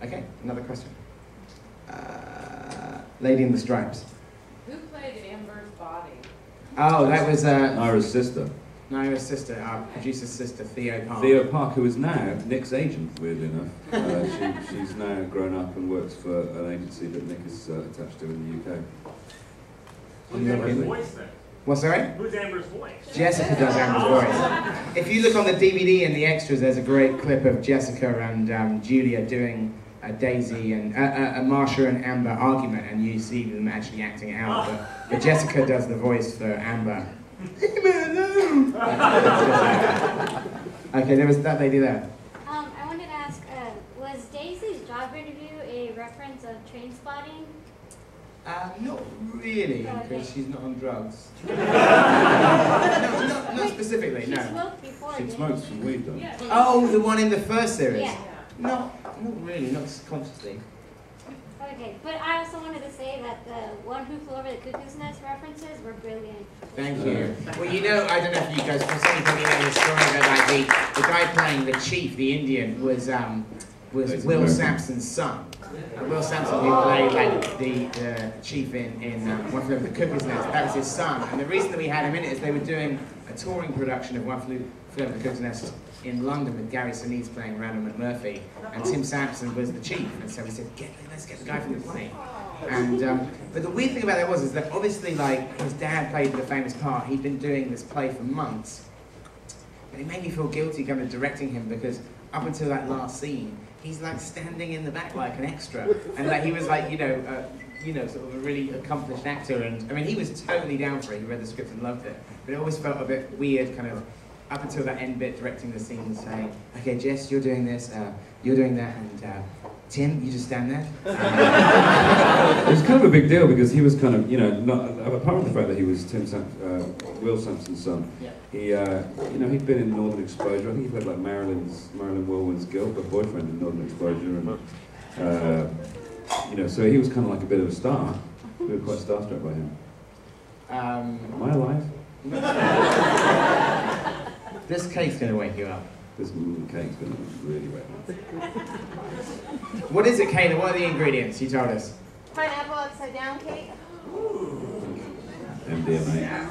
Okay, another question. Lady in the Stripes. Who played Amber's body? Oh, that was Ira's sister. Naira's sister, our producer's sister, Theo Park. Theo Park, who is now Nick's agent, weirdly enough. She's now grown up and works for an agency that Nick is attached to in the UK. Who's Amber's voice then? What, sorry? Who's Amber's voice? Jessica does Amber's voice. If you look on the DVD and the extras, there's a great clip of Jessica and Julia doing a Daisy and a Marsha and Amber argument, and you see them actually acting it out. But Jessica does the voice for Amber. Leave me alone! Okay, there was that lady there. I wanted to ask, was Daisy's job interview a reference of train spotting? Not really, because she's not on drugs. no, not specifically, She no. smoked before, She didn't smokes she? some weed, though. Yeah. Oh, the one in the first series? Yeah. Not really, not consciously. Okay, but I also wanted to say that the One Who Flew Over the Cuckoo's Nest references were brilliant. Thank you. Well, you know, I don't know if you guys, some of you know the story, but like the guy playing the chief, the Indian, was Will Sampson's son. Will Sampson, who played like the chief in One Flew Over the Cuckoo's Nest, that was his son. And the reason that we had him in it is they were doing a touring production of One Flew Over the Cuckoo's Nest in London with Gary Sinise playing Randall McMurphy, and Tim Sampson was the chief. And so we said, let's get the guy from the play. And but the weird thing about that is that obviously, like, his dad played the famous part. He'd been doing this play for months, and it made me feel guilty kind of directing him, because up until that last scene, he's like standing in the back like an extra, and like he was like, you know, sort of a really accomplished actor. And I mean, he was totally down for it. He read the script and loved it, but it always felt a bit weird, kind of up until that end bit, directing the scene and saying, okay, Jess, you're doing this, you're doing that, and Tim, you just stand there. It was kind of a big deal because he was kind of, you know, apart from the fact that he was Will Sampson's son, Yeah. he, you know, he'd been in Northern Exposure. I think he played like Marilyn Wilwyn's girlfriend, boyfriend in Northern Exposure, and you know, so he was kind of like a bit of a star. We were quite starstruck by him. Am I alive? This cake's gonna wake you up. This cake's gonna really wake me up. What is it, Kayla? What are the ingredients? You told us. Pineapple upside down cake. MDMA.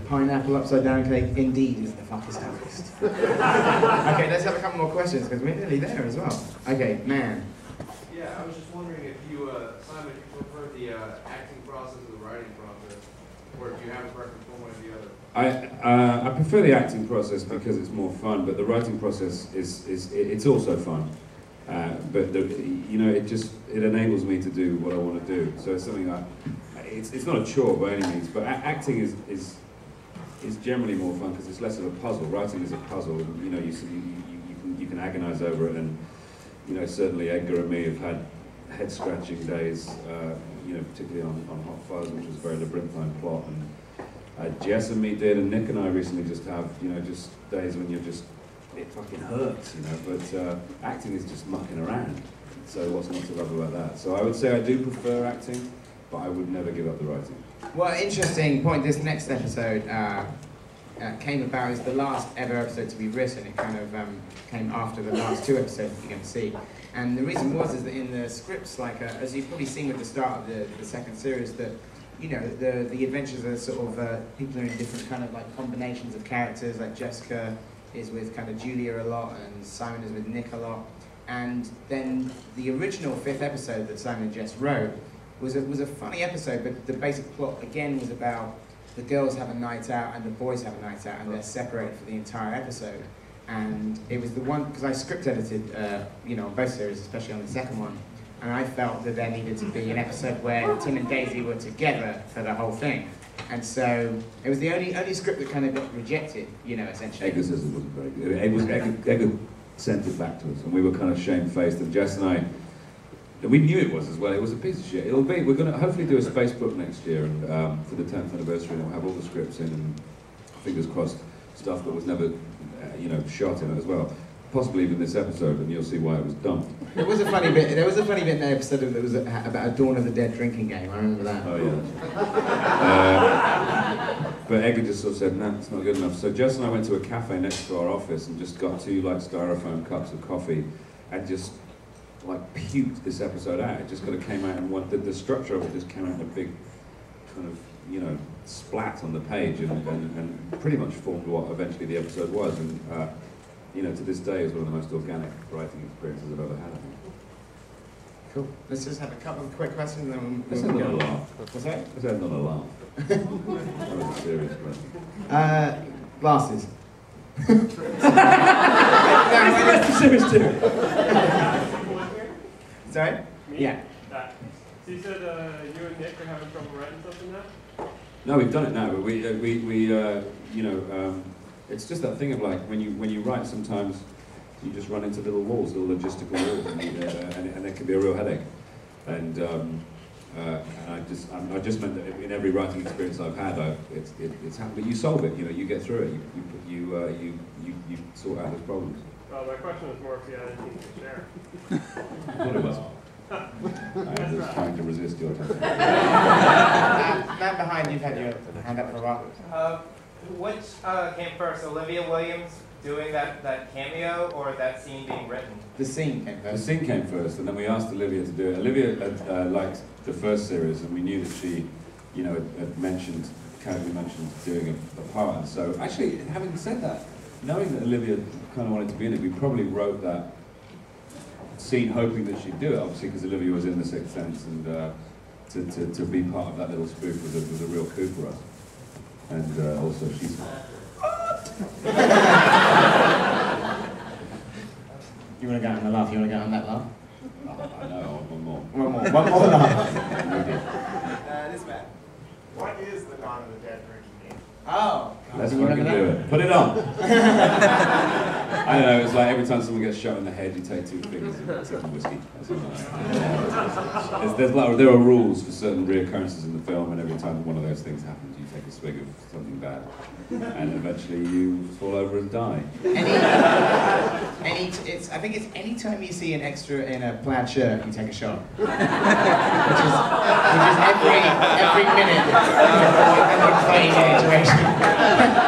Pineapple upside down cake indeed is the fuckest toughest. Okay, let's have a couple more questions because we're nearly there as well. Okay, man. Yeah, I was just wondering if you, Simon, if you prefer the acting process or the writing process, or if you have a preference one way or the other. I prefer the acting process because it's more fun, but the writing process it's also fun. But you know, it enables me to do what I want to do. So it's something it's not a chore by any means, but acting is generally more fun because it's less of a puzzle. Writing is a puzzle. You know, you can agonize over it, and you know, certainly Edgar and me have had head scratching days. You know, particularly on Hot Fuzz, which was a very labyrinthine plot, and Jess and me did, and Nick and I recently just have, you know, just days when it fucking hurts, you know, but acting is just mucking around, so what's not to love about that? So I would say I do prefer acting, but I would never give up the writing. Well, interesting point. This next episode came about as the last ever episode to be written. It kind of came after the last two episodes that you're going to see. And the reason is that in the scripts, like as you've probably seen with the start of the second series, that you know the adventures are sort of people are in different kind of like combinations of characters. Like Jessica is with kind of Julia a lot, and Simon is with Nick a lot. And then the original 5th episode that Simon and Jess wrote was a funny episode, but the basic plot again was about the girls have a night out and the boys have a night out, and they're separated for the entire episode. And it was the one, because I script edited, you know, on both series, especially on the second one, and I felt that there needed to be an episode where Tim and Daisy were together for the whole thing. And so it was the only script that kind of got rejected, you know, essentially. Edgar says it wasn't very good. Edgar sent it back to us, and we were kind of shamefaced. And Jess and I, we knew it was as well. It was a piece of shit. We're going to hopefully do a space book next year, and for the 10th anniversary, and we'll have all the scripts in, and fingers crossed, stuff that was never, you know, shot in it as well. Possibly even this episode, and you'll see why it was dumped. There was a funny bit in the episode that was about a Dawn of the Dead drinking game. I remember that. Oh yeah. But Edgar just sort of said, no, it's not good enough. So Jess and I went to a cafe next to our office and just got 2 like styrofoam cups of coffee and just like puked this episode out. It just kind of came out and the structure of it just came out in a big kind of, you know, splat on the page and pretty much formed what eventually the episode was. And, you know, to this day is one of the most organic writing experiences I've ever had, I think. Cool. Let's just have a couple of quick questions and then Let's we'll have go. another laugh. What's that? Let's have another laugh. That was a serious question. Glasses. Serious too. Sorry? Yeah. So you said you and Nick are having trouble writing something now? No, we've done it now, but we you know, it's just that thing of like when you write, sometimes you just run into little walls, little logistical walls, and it can be a real headache. And I just meant that in every writing experience I've had, it's happened. But you solve it. You know, you get through it. You sort out those problems. Well, my question was more if you had anything to share. What it was. I was trying to resist your time. Man behind you've had your hand up for a while. Which came first, Olivia Williams doing that cameo or that scene being written? The scene came The first. scene came first, and then we asked Olivia to do it. Olivia had liked the first series, and we knew that she, you know, had casually mentioned doing a part. And so, actually, having said that, knowing that Olivia kind of wanted to be in it, we probably wrote that scene hoping that she'd do it, obviously, because Olivia was in The Sixth Sense, and to be part of that little spoof was a real coup for us. And also, she's... You want to go on the laugh? You want to go on that laugh? Oh, I know, one more. One more laugh. This man. What is the Dawn of the Dead drinking game? Oh. Let's Do you fucking remember do that? it. Put it on. I don't know, it's like every time someone gets shot in the head, you take 2 fingers of whiskey. There are rules for certain reoccurrences in the film, and every time one of those things happens, you take a swig of something bad. And eventually you fall over and die. I think it's any time you see an extra in a plaid shirt, you take a shot. which is every minute of a crazy situation.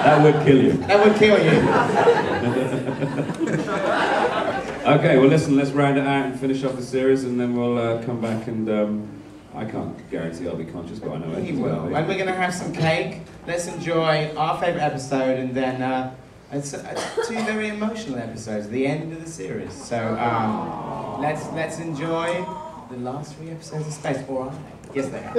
That would kill you. That would kill you. Okay, well listen, let's round it out and finish off the series, and then we'll come back and I can't guarantee I'll be conscious, but I know You will. And we're going to have some cake. Let's enjoy our favourite episode, and then it's 2 very emotional episodes, the end of the series. So let's enjoy the last 3 episodes of Space. Or are they? Yes, they are.